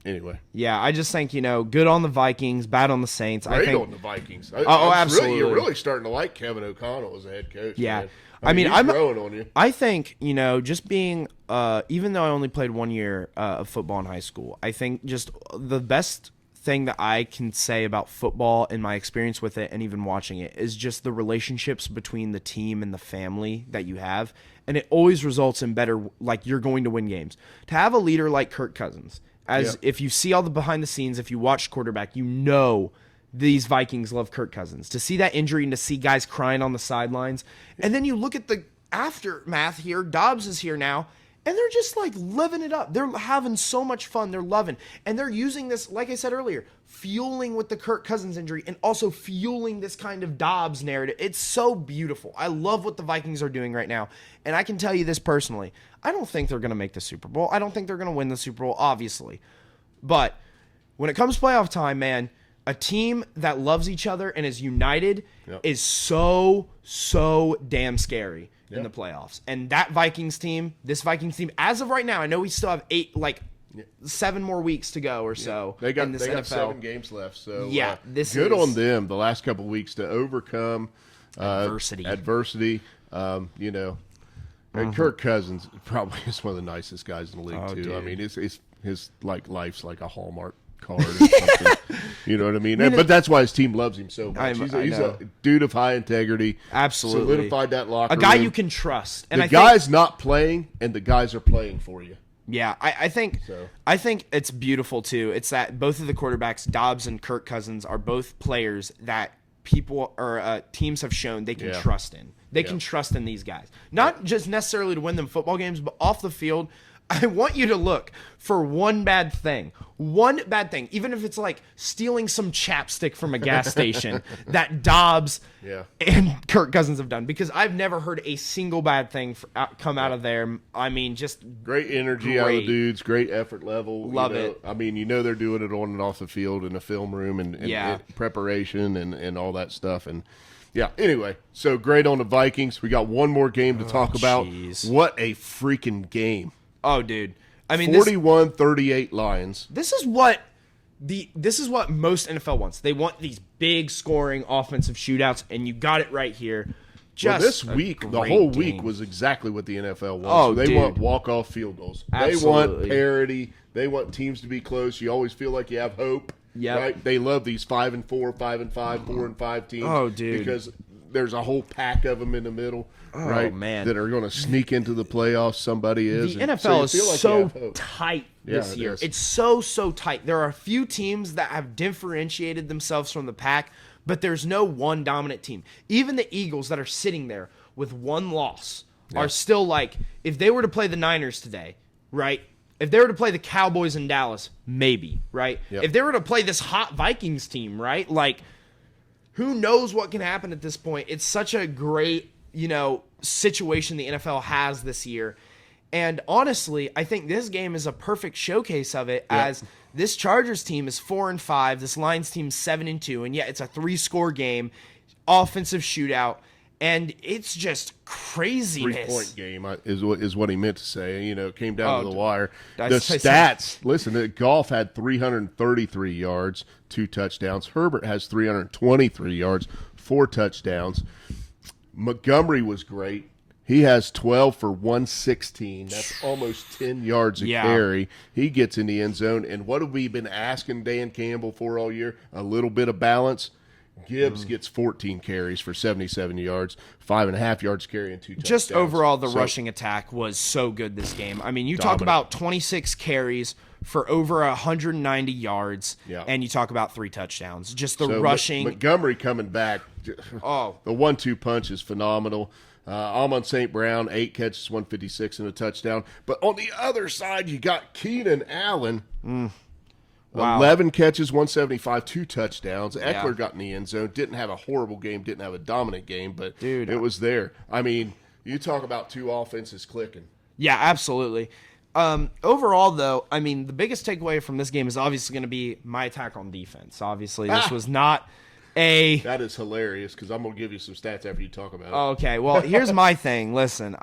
S1: anyway.
S2: Yeah, I just think, good on the Vikings, bad on the Saints.
S1: Great
S2: I think
S1: on the Vikings.
S2: Absolutely.
S1: You're really starting to like Kevin O'Connell as a head coach.
S2: Yeah.
S1: Man. I mean, I'm growing on you.
S2: I think, just being, even though I only played 1 year of football in high school, I think just the best thing that I can say about football in my experience with it and even watching it is just the relationships between the team and the family that you have. And it always results in better, like you're going to win games. To have a leader like Kirk Cousins, if you see all the behind the scenes, if you watch quarterback, these Vikings love Kirk Cousins. To see that injury and to see guys crying on the sidelines. And then you look at the aftermath here. Dobbs is here now. And they're just like living it up. They're having so much fun. They're loving. And they're using this, like I said earlier, fueling with the Kirk Cousins injury and also fueling this kind of Dobbs narrative. It's so beautiful. I love what the Vikings are doing right now. And I can tell you this personally. I don't think they're going to make the Super Bowl. I don't think they're going to win the Super Bowl, obviously. But when it comes playoff time, man, a team that loves each other and is united is so damn scary in the playoffs. And this Vikings team, as of right now, I know we still have 7 more weeks to go or so.
S1: They got
S2: NFL.
S1: 7 games left. So
S2: this
S1: good on them the last couple of weeks to overcome
S2: adversity.
S1: And Kirk Cousins probably is one of the nicest guys in the league too.
S2: Dude.
S1: I mean, his like life's like a Hallmark card or something. You know what I mean? But that's why his team loves him so much. He's a dude of high integrity.
S2: Absolutely.
S1: Solidified that locker room.
S2: A guy you can trust. And
S1: the guy's not playing, and the guys are playing for you.
S2: Yeah, I think it's beautiful too. It's that both of the quarterbacks, Dobbs and Kirk Cousins, are both players that people or teams have shown they can trust in. They can trust in these guys. Not just necessarily to win them football games, but off the field. I want you to look for one bad thing, even if it's like stealing some chapstick from a gas station that Dobbs and Kirk Cousins have done, because I've never heard a single bad thing come out of there. I mean, just
S1: great energy out of the dudes, great effort level.
S2: Love it.
S1: I mean, they're doing it on and off the field in a film room and preparation and all that stuff. And anyway, so great on the Vikings. We got one more game to talk about. What a freaking game.
S2: Oh, dude. I mean,
S1: 41-38 Lions.
S2: This is what most NFL wants. They want these big scoring offensive shootouts, and you got it right here.
S1: This week, the whole week was exactly what the NFL wants.
S2: Oh,
S1: they want walk-off field goals.
S2: Absolutely.
S1: They want parity. They want teams to be close. You always feel like you have hope.
S2: Yep.
S1: Right? They love these 5-4, 5-5, 4-5 teams.
S2: Oh, dude.
S1: Because there's a whole pack of them in the middle.
S2: Oh, man.
S1: That are going to sneak into the playoffs. Somebody is.
S2: The NFL is so tight this year. It's so tight. There are a few teams that have differentiated themselves from the pack, but there's no one dominant team. Even the Eagles that are sitting there with one loss are still like, if they were to play the Niners today, right? If they were to play the Cowboys in Dallas, maybe, right?
S1: Yep.
S2: If they were to play this hot Vikings team, right? Like, who knows what can happen at this point? It's such a great situation the NFL has this year. And honestly, I think this game is a perfect showcase of it, as this Chargers team is 4-5, this Lions team is 7-2, and it's a 3-score game, offensive shootout, and it's just craziness.
S1: 3-point game is what he meant to say. It came down to the wire. The
S2: That's
S1: stats, listen, Goff had 333 yards, 2 touchdowns. Herbert has 323 yards, 4 touchdowns. Montgomery was great. He has 12 for 116. That's almost 10 yards a carry. He gets in the end zone. And what have we been asking Dan Campbell for all year? A little bit of balance. Gibbs gets 14 carries for 77 yards, 5.5 yards carry, and 2 touchdowns.
S2: Just overall, the rushing attack was so good this game. I mean, you talk about 26 carries for over 190 yards, and you talk about 3 touchdowns. Just the rushing.
S1: Montgomery coming back. The 1-2 punch is phenomenal. Amon St. Brown, 8 catches, 156 and a touchdown. But on the other side, you got Keenan Allen.
S2: Wow.
S1: 11 catches, 175, 2 touchdowns. Eckler got in the end zone. Didn't have a horrible game, didn't have a dominant game, but
S2: Dude,
S1: it was there. I mean, you talk about 2 offenses clicking.
S2: Yeah, absolutely. Overall, though, I mean, the biggest takeaway from this game is obviously going to be my attack on defense. Obviously, this was not a...
S1: That is hilarious because I'm going to give you some stats after you talk about it.
S2: Okay, well, here's my thing. Listen,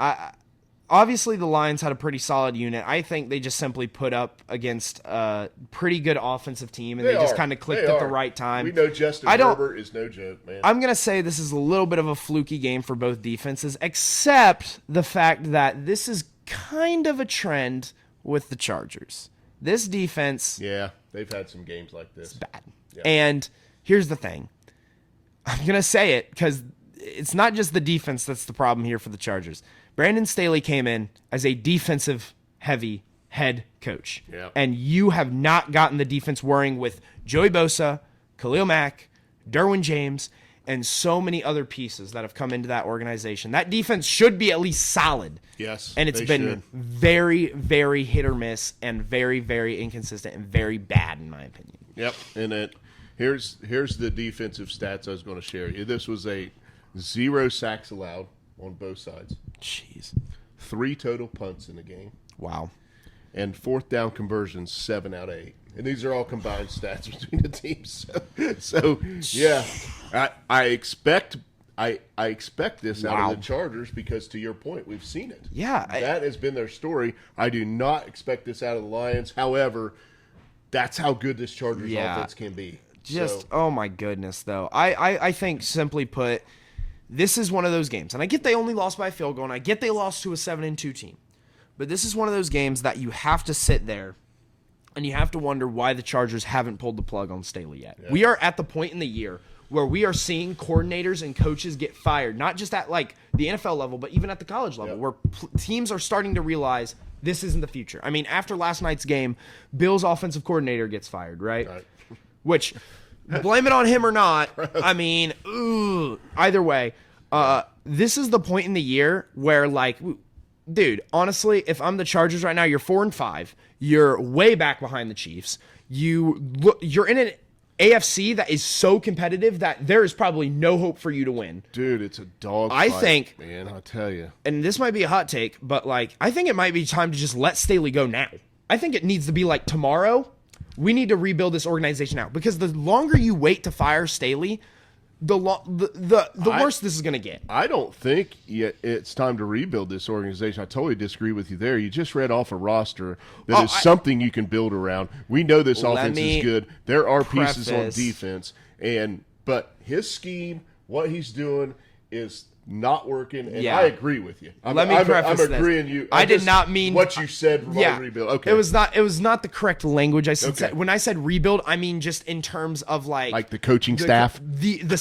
S2: obviously the Lions had a pretty solid unit. I think they just simply put up against a pretty good offensive team, and they just kind of clicked at the right time.
S1: We know Justin Herbert is no joke, man.
S2: I'm going to say this is a little bit of a fluky game for both defenses, except the fact that this is kind of a trend with the Chargers. This defense...
S1: Yeah, they've had some games like this.
S2: Bad.
S1: Yeah.
S2: And here's the thing. I'm going to say it because it's not just the defense that's the problem here for the Chargers. Brandon Staley came in as a defensive-heavy head coach.
S1: Yeah.
S2: And you have not gotten the defense worrying with Joey Bosa, Khalil Mack, Derwin James, and so many other pieces that have come into that organization. That defense should be at least solid.
S1: Yes,
S2: and it's been very, very hit or miss and very, very inconsistent and very bad, in my opinion.
S1: Yep, and here's the defensive stats I was going to share you. This was a 0 sacks allowed on both sides.
S2: Jeez.
S1: 3 total punts in the game.
S2: Wow.
S1: And 4th down conversions, 7 out of 8. And these are all combined stats between the teams. So yeah, I expect this out of the Chargers because, to your point, we've seen it.
S2: Yeah,
S1: that has been their story. I do not expect this out of the Lions. However, that's how good this Chargers offense can be.
S2: Oh my goodness, though. I think, simply put, this is one of those games, and I get they only lost by a field goal, and I get they lost to a 7-2 team, but this is one of those games that you have to sit there and you have to wonder why the Chargers haven't pulled the plug on Staley yet. Yeah. We are at the point in the year where we are seeing coordinators and coaches get fired, not just at like the NFL level, but even at the college level, where teams are starting to realize this isn't the future. I mean, after last night's game, Bill's offensive coordinator gets fired, right? Which, blame it on him or not, I mean, either way, this is the point in the year where, like, dude, honestly, if I'm the Chargers right now, you're 4-5. You're way back behind the Chiefs. You're in an AFC that is so competitive that there is probably no hope for you to win.
S1: Dude, it's a dog
S2: I
S1: fight,
S2: think,
S1: man, I'll tell you.
S2: And this might be a hot take, but like I think it might be time to just let Staley go now. I think it needs to be like tomorrow. We need to rebuild this organization now because the longer you wait to fire Staley, the worse this is going to get.
S1: I don't think it's time to rebuild this organization. I totally disagree with you there. You just read off a roster that is something you can build around. We know this offense is good. There are pieces on defense, but his scheme, what he's doing, is not working, and I agree with you. I'm agreeing you.
S2: I did not mean
S1: what you said. Rebuild. Okay,
S2: it was not the correct language. I said when I said rebuild, I mean just in terms of like
S1: the coaching staff,
S2: the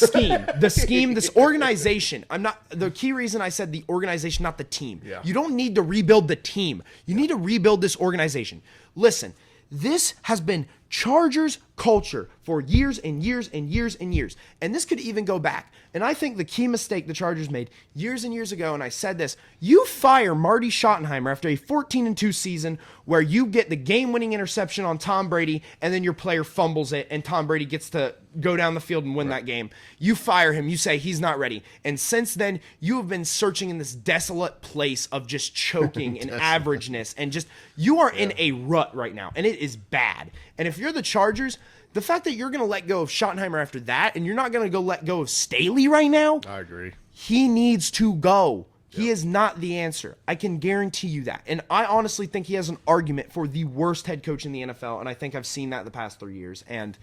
S2: scheme, this organization. I'm not the key reason I said the organization, not the team.
S1: Yeah.
S2: You don't need to rebuild the team. You need to rebuild this organization. Listen, this has been Chargers culture for years and years and years and years. And this could even go back. And I think the key mistake the Chargers made years and years ago, and I said this, you fire Marty Schottenheimer after a 14-2 season where you get the game-winning interception on Tom Brady and then your player fumbles it and Tom Brady gets to go down the field and win that game. You fire him. You say he's not ready. And since then, you have been searching in this desolate place of just choking and averageness and just you are in a rut right now, and it is bad. And if you're the Chargers, the fact that you're going to let go of Schottenheimer after that and you're not going to go let go of Staley right now,
S1: I agree.
S2: He needs to go. He is not the answer. I can guarantee you that. And I honestly think he has an argument for the worst head coach in the NFL, and I think I've seen that the past 3 years. And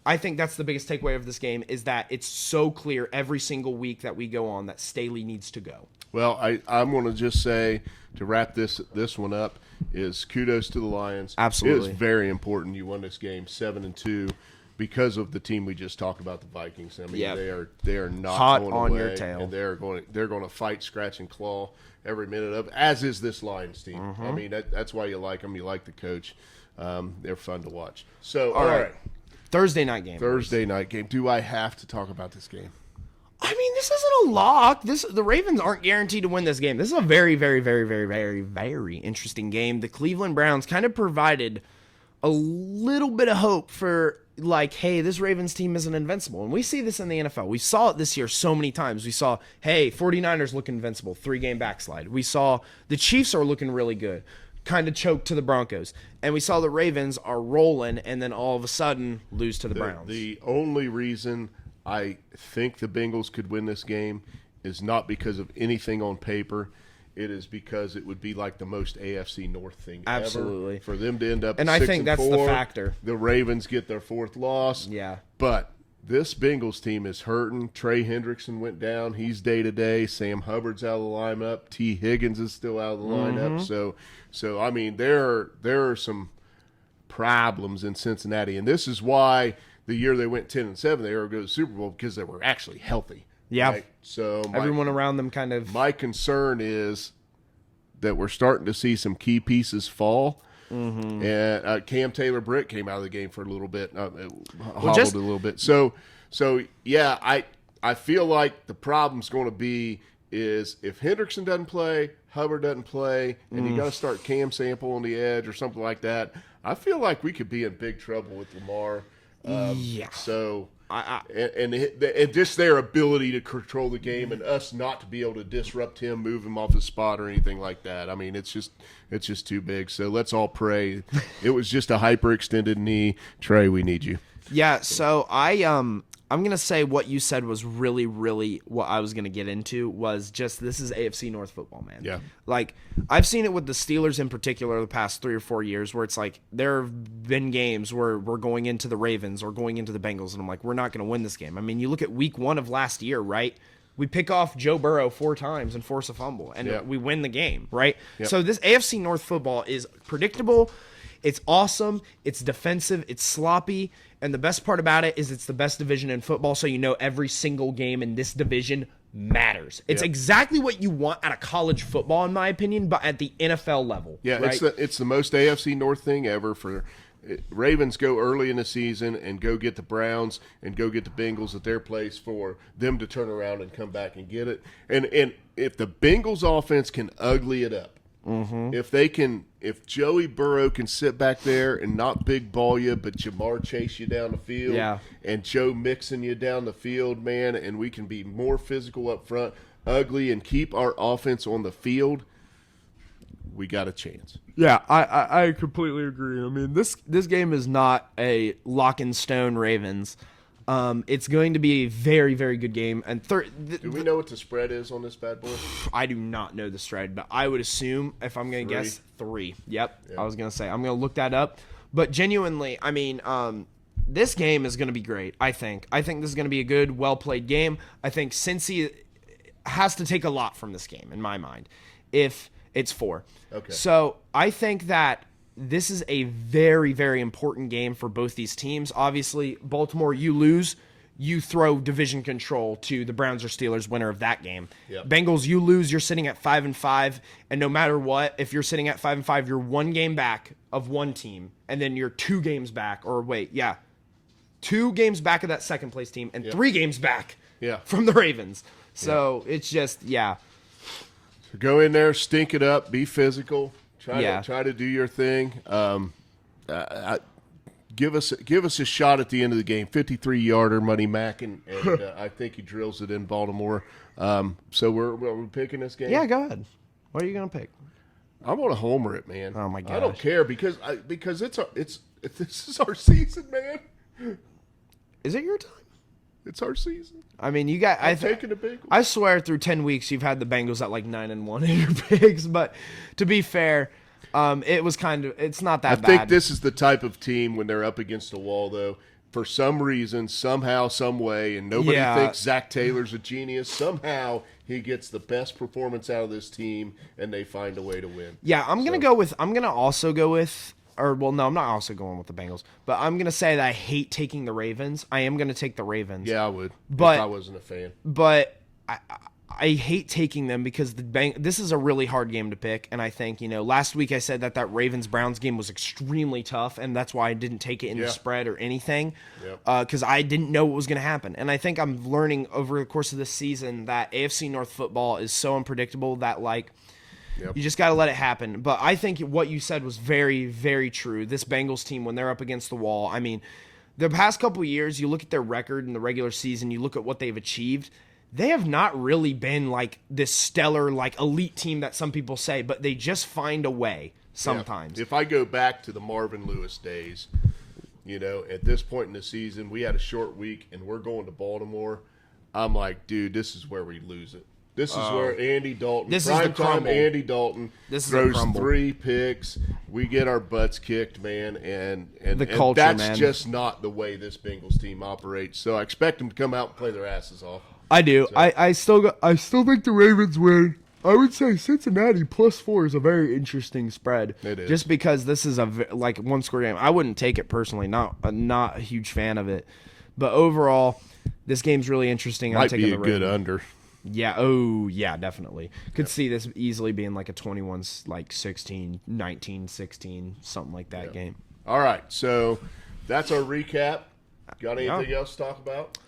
S2: I think that's the biggest takeaway of this game is that it's so clear every single week that we go on that Staley needs to go.
S1: Well, I'm going to just say, to wrap this one up, is kudos to the Lions.
S2: Absolutely.
S1: It is very important you won this game 7-2 because of the team we just talked about, the Vikings. I mean, they are not
S2: hot
S1: going
S2: on
S1: away,
S2: your tail.
S1: and they're going to fight, scratch, and claw every minute of it, as is this Lions team.
S2: Mm-hmm.
S1: I mean, that's why you like them. You like the coach. They're fun to watch. So,
S2: all right. Thursday night game.
S1: Thursday night game. Do I have to talk about this game?
S2: I mean, this isn't a lock. The Ravens aren't guaranteed to win this game. This is a very, very, very, very, very, very interesting game. The Cleveland Browns kind of provided a little bit of hope for, like, hey, this Ravens team isn't invincible. And we see this in the NFL. We saw it this year so many times. We saw, hey, 49ers look invincible, 3-game backslide. We saw the Chiefs are looking really good, kind of choked to the Broncos. And we saw the Ravens are rolling and then all of a sudden lose to the Browns.
S1: The only reason I think the Bengals could win this game is not because of anything on paper. It is because it would be like the most AFC North thing
S2: Absolutely.
S1: ever for them to end up
S2: and
S1: at
S2: I
S1: 6
S2: think
S1: and
S2: that's
S1: 4.
S2: the factor.
S1: The Ravens get their 4th loss.
S2: Yeah.
S1: But this Bengals team is hurting. Trey Hendrickson went down. He's day-to-day. Sam Hubbard's out of the lineup. T. Higgins is still out of the lineup. So I mean, there are some problems in Cincinnati. And this is why the year they went 10-7, they were going to the Super Bowl, because they were actually healthy.
S2: Yeah.
S1: Right? So
S2: Everyone around them kind of.
S1: my concern is that we're starting to see some key pieces fall. Mm-hmm. And Cam Taylor-Britt came out of the game for a little bit, hobbled a little bit. So yeah, I feel like the problem's going to be is if Hendrickson doesn't play, Hubbard doesn't play, and you got to start Cam Sample on the edge or something like that, I feel like we could be in big trouble with Lamar.
S2: Yeah.
S1: So and just their ability to control the game and us not to be able to disrupt him, move him off his spot or anything like that. I mean, it's just too big. So let's all pray. It was just a hyperextended knee. Trey, we need you.
S2: Yeah. So I'm going to say what you said was really, really what I was going to get into was just this is AFC North football, man.
S1: Yeah.
S2: Like, I've seen it with the Steelers in particular the past 3 or 4 years where it's like there have been games where we're going into the Ravens or going into the Bengals, and I'm like, we're not going to win this game. I mean, you look at week 1 of last year, right? We pick off Joe Burrow 4 times and force a fumble, and we win the game, right? Yep. So this AFC North football is predictable. It's awesome. It's defensive. It's sloppy. And the best part about it is it's the best division in football, so you know every single game in this division matters. It's exactly what you want out of college football, in my opinion, but at the NFL level.
S1: Yeah,
S2: right?
S1: it's the most AFC North thing ever. For Ravens go early in the season and go get the Browns and go get the Bengals at their place for them to turn around and come back and get it. And if the Bengals offense can ugly it up, if Joey Burrow can sit back there and not big ball you, but Jamar chase you down the field, and Joe Mixon you down the field, man, and we can be more physical up front, ugly, and keep our offense on the field, we got a chance.
S2: Yeah, I completely agree. I mean, this game is not a lock and stone Ravens. It's going to be a very, very good game. And
S1: do we know what the spread is on this bad boy?
S2: I do not know the spread, but I would assume, if I'm going to guess, 3. Yep. I was going to say. I'm going to look that up. But genuinely, I mean, this game is going to be great, I think. I think this is going to be a good, well-played game. I think Cincy has to take a lot from this game, in my mind, if it's 4.
S1: Okay.
S2: So I think that this is a very, very important game for both these teams. Obviously, Baltimore, you lose, you throw division control to the Browns or Steelers, winner of that game.
S1: Yep.
S2: Bengals, you lose, you're sitting at 5-5, and no matter what, if you're sitting at 5-5, you're 1 game back of one team, and then you're 2 games back, 2 games back of that second place team, and 3 games back from the Ravens. So it's just, So
S1: go in there, stink it up, be physical. Try to do your thing. Give us a shot at the end of the game. 53-yarder, Money Mac, and I think he drills it in Baltimore. So we're picking this game.
S2: Yeah, go ahead. What are you gonna pick?
S1: I'm gonna homer it, man.
S2: Oh my gosh.
S1: I don't care because this is our season, man.
S2: Is it your time?
S1: It's our season.
S2: I mean, you got.
S1: I'm taking the Bengals.
S2: I swear, through 10 weeks, you've had the Bengals at like 9-1 in your picks. But to be fair, it was kind of. It's not that bad.
S1: I think this is the type of team when they're up against the wall, though. For some reason, somehow, some way, and nobody thinks Zach Taylor's a genius. Somehow, he gets the best performance out of this team, and they find a way to win.
S2: Yeah, I'm gonna also go with. Or, well, no, I'm not also going with the Bengals. But I'm going to say that I hate taking the Ravens. I am going to take the Ravens.
S1: Yeah, I would.
S2: But
S1: if I wasn't a fan.
S2: But I hate taking them because this is a really hard game to pick, and I think, last week I said that Ravens-Browns game was extremely tough, and that's why I didn't take it in the spread or anything, because I didn't know what was going to happen. And I think I'm learning over the course of this season that AFC North football is so unpredictable that, you just got to let it happen. But I think what you said was very, very true. This Bengals team, when they're up against the wall, I mean, the past couple of years, you look at their record in the regular season, you look at what they've achieved, they have not really been this stellar, elite team that some people say, but they just find a way sometimes.
S1: Yeah. If I go back to the Marvin Lewis days, at this point in the season, we had a short week and we're going to Baltimore. I'm like, dude, this is where we lose it. This is where Andy Dalton, primetime Andy Dalton, throws 3 picks. We get our butts kicked, man, and
S2: the culture,
S1: that's
S2: man.
S1: just not the way this Bengals team operates. So I expect them to come out and play their asses off.
S2: I do. So. I still think the Ravens win. I would say Cincinnati +4 is a very interesting spread.
S1: It is.
S2: Just because this is a one-score game. I wouldn't take it personally. Not a huge fan of it. But overall, this game's really interesting.
S1: Might be a good under.
S2: Yeah. Oh, yeah, definitely. Could see this easily being a 21-16, 19-16, something like that game.
S1: All right. So that's our recap. Got anything else to talk about?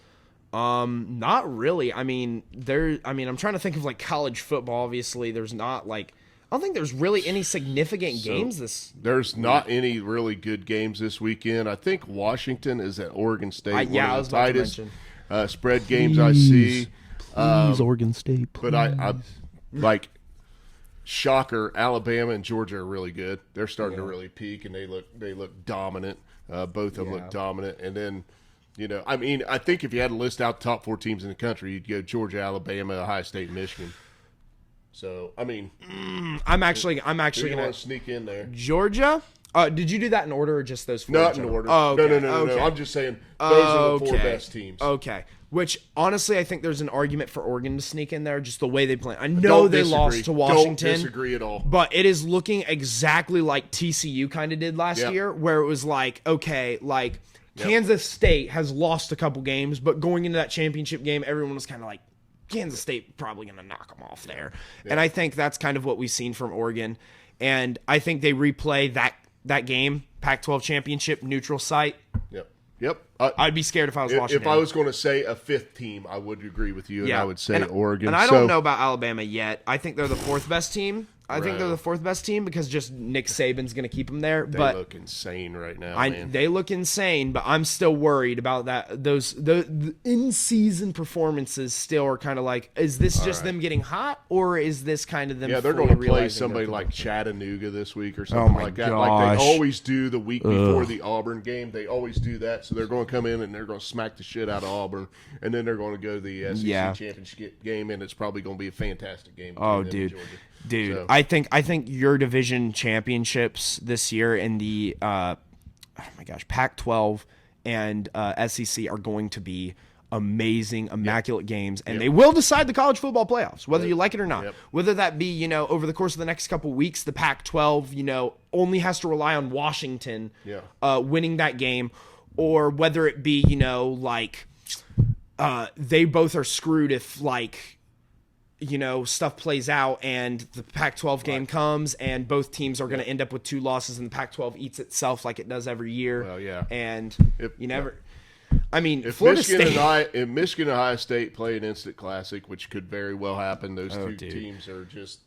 S2: Not really. I mean, I'm trying to think of college football. Obviously, there's not I don't think there's really any significant games this.
S1: There's not any really good games this weekend. I think Washington is at Oregon State.
S2: I was about to mention.
S1: Spread games I see.
S2: Please, Oregon State. Please.
S1: But I shocker, Alabama and Georgia are really good. They're starting to really peak, and they look dominant. Both of them look dominant, and then. I think if you had to list out the top 4 teams in the country, you'd go Georgia, Alabama, Ohio State, Michigan. So,
S2: I'm actually going
S1: to sneak in there.
S2: Georgia? Did you do that in order or just those 4?
S1: Not in order.
S2: Oh, okay.
S1: No. I'm just saying those are the 4 best teams.
S2: Okay. Which, honestly, I think there's an argument for Oregon to sneak in there, just the way they play. I know they lost to Washington.
S1: Don't disagree at all.
S2: But it is looking exactly like TCU kind of did last year, where it was Kansas State has lost a couple games, but going into that championship game, everyone was kind of like, Kansas State probably going to knock them off there. Yeah. And I think that's kind of what we've seen from Oregon. And I think they replay that game, Pac-12 championship, neutral site.
S1: Yep.
S2: I'd be scared if I was Washington.
S1: If I was going to say a 5th team, I would agree with you, and I would say Oregon.
S2: And I don't know about Alabama yet. I think they're the 4th best team. I think they're the 4th best team because just Nick Saban's going to keep them there.
S1: They look insane right now, man.
S2: They look insane, but I'm still worried about that. The in-season performances still are kind of is this just them getting hot, or is this kind of them?
S1: Yeah, they're going to play somebody like Chattanooga this week or something like that.
S2: Gosh.
S1: Like they always do the week before the Auburn game. They always do that. So they're going to come in and they're going to smack the shit out of Auburn, and then they're going to go to the SEC championship game, and it's probably going to be a fantastic game.
S2: Oh, dude. So. I think your division championships this year in the Pac-12 and SEC are going to be amazing, immaculate games, and they will decide the college football playoffs, whether you like it or not. Whether that be, over the course of the next couple weeks, the Pac-12, only has to rely on Washington winning that game, or whether it be, they both are screwed if, stuff plays out and the Pac-12 game comes and both teams are going to end up with 2 losses and the Pac-12 eats itself like it does every year.
S1: Well, yeah.
S2: And
S1: if
S2: Florida
S1: if Michigan and Ohio State play an instant classic, which could very well happen, those two teams are just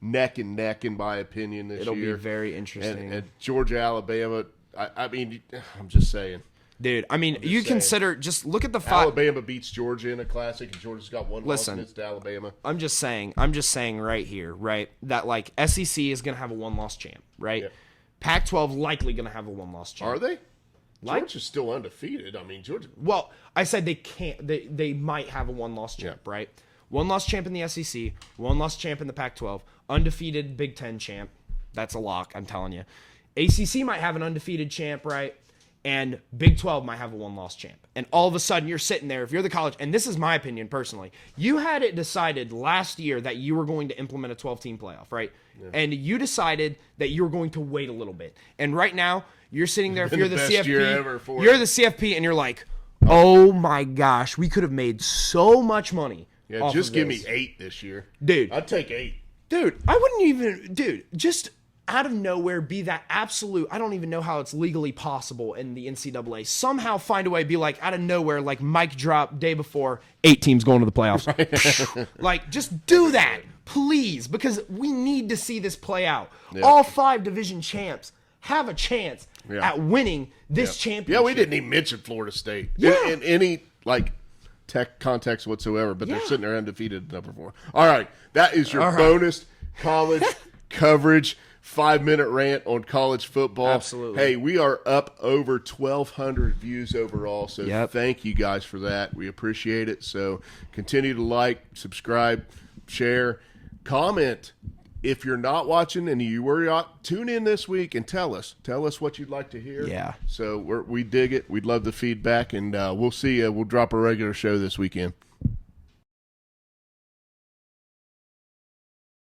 S1: neck and neck, in my opinion, this year.
S2: It'll be very interesting.
S1: And Georgia, Alabama, I'm just saying.
S2: Dude, consider, just look at the
S1: Alabama beats Georgia in a classic, and Georgia's got one loss against Alabama.
S2: I'm just saying right here, right, that SEC is going to have a 1-loss champ, right? Yeah. Pac-12 likely going to have a 1-loss champ.
S1: Are they? Georgia's still undefeated. Georgia.
S2: Well, I said they can't. They might have a 1-loss champ, right? 1-loss champ in the SEC, 1-loss champ in the Pac-12, undefeated Big Ten champ. That's a lock, I'm telling you. ACC might have an undefeated champ, right? And Big 12 might have a 1-loss champ. And all of a sudden, you're sitting there, if you're the college, and this is my opinion personally, you had it decided last year that you were going to implement a 12-team playoff, right? Yeah. And you decided that you were going to wait a little bit. And right now, you're sitting there, if you're the CFP, you're the CFP, and you're like, oh my gosh, we could have made so much money
S1: Yeah,
S2: off
S1: just
S2: of
S1: give
S2: this.
S1: me 8 this year.
S2: Dude.
S1: I'd take 8.
S2: Dude, I wouldn't even, just out of nowhere be that absolute, I don't even know how it's legally possible in the NCAA. Somehow find a way, be like, out of nowhere, like mic drop day before, 8 teams going to the playoffs. Like, just do that, please, because we need to see this play out.
S1: Yeah.
S2: All 5 division champs have a chance
S1: Yeah.
S2: at winning this championship.
S1: Yeah, we didn't even mention Florida State in any, like, tech context whatsoever, but they're sitting there undefeated at number 4. All right, that is your bonus college coverage 5-minute rant on college football.
S2: Absolutely.
S1: Hey, we are up over 1,200 views overall, so thank you guys for that. We appreciate it. So continue to like, subscribe, share, comment. If you're not watching and you were not, tune in this week and tell us what you'd like to hear.
S2: Yeah.
S1: So we dig it. We'd love the feedback, and we'll see you. We'll drop a regular show this weekend.